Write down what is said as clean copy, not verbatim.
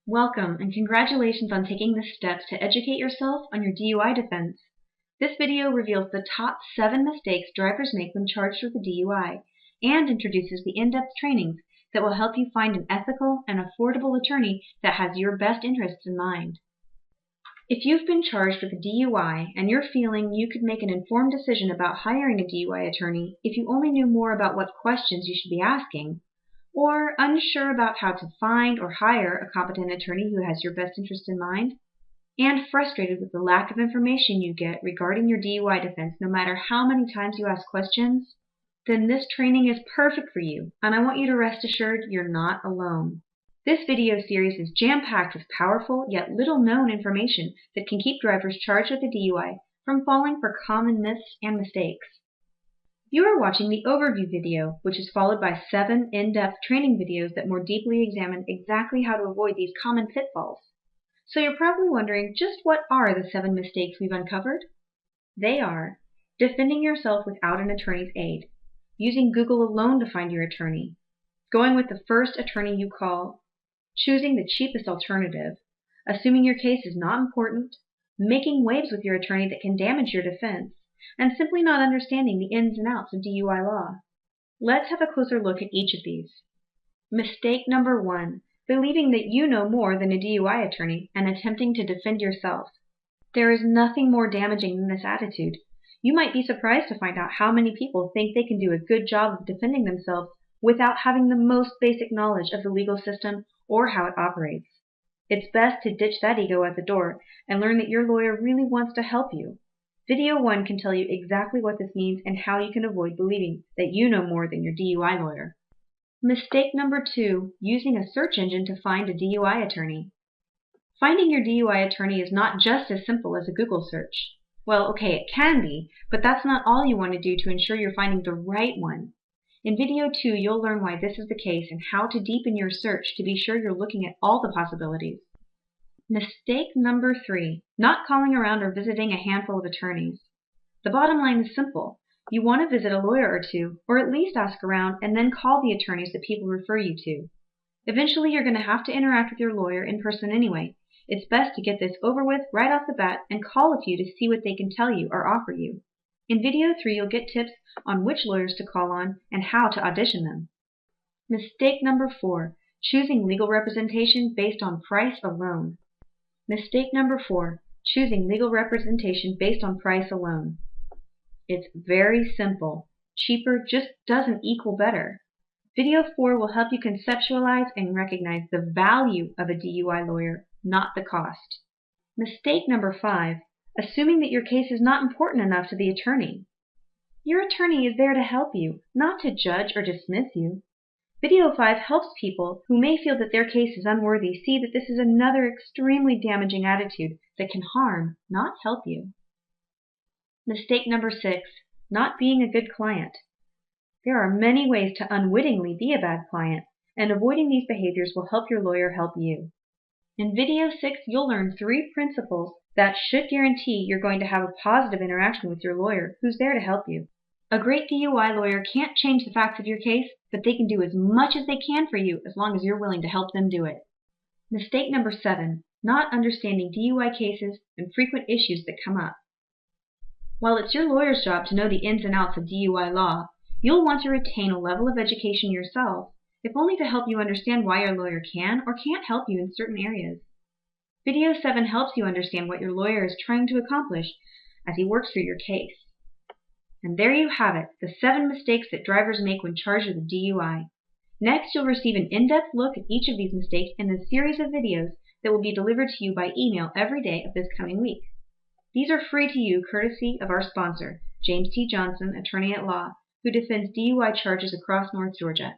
Welcome and congratulations on taking the steps to educate yourself on your DUI defense. This video reveals the top 7 mistakes drivers make when charged with a DUI and introduces the in-depth trainings that will help you find an ethical and affordable attorney that has your best interests in mind. If you've been charged with a DUI and you're feeling you could make an informed decision about hiring a DUI attorney if you only knew more about what questions you should be asking, or unsure about how to find or hire a competent attorney who has your best interest in mind, and frustrated with the lack of information you get regarding your DUI defense no matter how many times you ask questions, then this training is perfect for you, and I want you to rest assured you're not alone. This video series is jam-packed with powerful yet little-known information that can keep drivers charged with a DUI from falling for common myths and mistakes. You are watching the overview video, which is followed by 7 in-depth training videos that more deeply examine exactly how to avoid these common pitfalls. So you're probably wondering, just what are the 7 mistakes we've uncovered? They are: defending yourself without an attorney's aid, using Google alone to find your attorney, going with the first attorney you call, choosing the cheapest alternative, assuming your case is not important, making waves with your attorney that can damage your defense, and simply not understanding the ins and outs of DUI law. Let's have a closer look at each of these. Mistake number 1, believing that you know more than a DUI attorney and attempting to defend yourself. There is nothing more damaging than this attitude. You might be surprised to find out how many people think they can do a good job of defending themselves without having the most basic knowledge of the legal system or how it operates. It's best to ditch that ego at the door and learn that your lawyer really wants to help you. Video 1 can tell you exactly what this means and how you can avoid believing that you know more than your DUI lawyer. Mistake number 2, using a search engine to find a DUI attorney. Finding your DUI attorney is not just as simple as a Google search. Well, okay, it can be, but that's not all you want to do to ensure you're finding the right one. In video 2, you'll learn why this is the case and how to deepen your search to be sure you're looking at all the possibilities. Mistake number 3, not calling around or visiting a handful of attorneys. The bottom line is simple. You want to visit a lawyer or two, or at least ask around and then call the attorneys that people refer you to. Eventually, you're going to have to interact with your lawyer in person anyway. It's best to get this over with right off the bat and call a few to see what they can tell you or offer you. In video 3, you'll get tips on which lawyers to call on and how to audition them. Mistake number 4, choosing legal representation based on price alone. Mistake number 4, choosing legal representation based on price alone. It's very simple. Cheaper just doesn't equal better. Video 4 will help you conceptualize and recognize the value of a DUI lawyer, not the cost. Mistake number 5, assuming that your case is not important enough to the attorney. Your attorney is there to help you, not to judge or dismiss you. Video 5 helps people who may feel that their case is unworthy see that this is another extremely damaging attitude that can harm, not help you. Mistake number 6, not being a good client. There are many ways to unwittingly be a bad client, and avoiding these behaviors will help your lawyer help you. In video 6, you'll learn 3 principles that should guarantee you're going to have a positive interaction with your lawyer who's there to help you. A great DUI lawyer can't change the facts of your case, but they can do as much as they can for you as long as you're willing to help them do it. Mistake number 7, not understanding DUI cases and frequent issues that come up. While it's your lawyer's job to know the ins and outs of DUI law, you'll want to retain a level of education yourself, if only to help you understand why your lawyer can or can't help you in certain areas. Video 7 helps you understand what your lawyer is trying to accomplish as he works through your case. And there you have it, the 7 mistakes that drivers make when charged with a DUI. Next, you'll receive an in-depth look at each of these mistakes in a series of videos that will be delivered to you by email every day of this coming week. These are free to you courtesy of our sponsor, James T. Johnson, attorney at law, who defends DUI charges across North Georgia.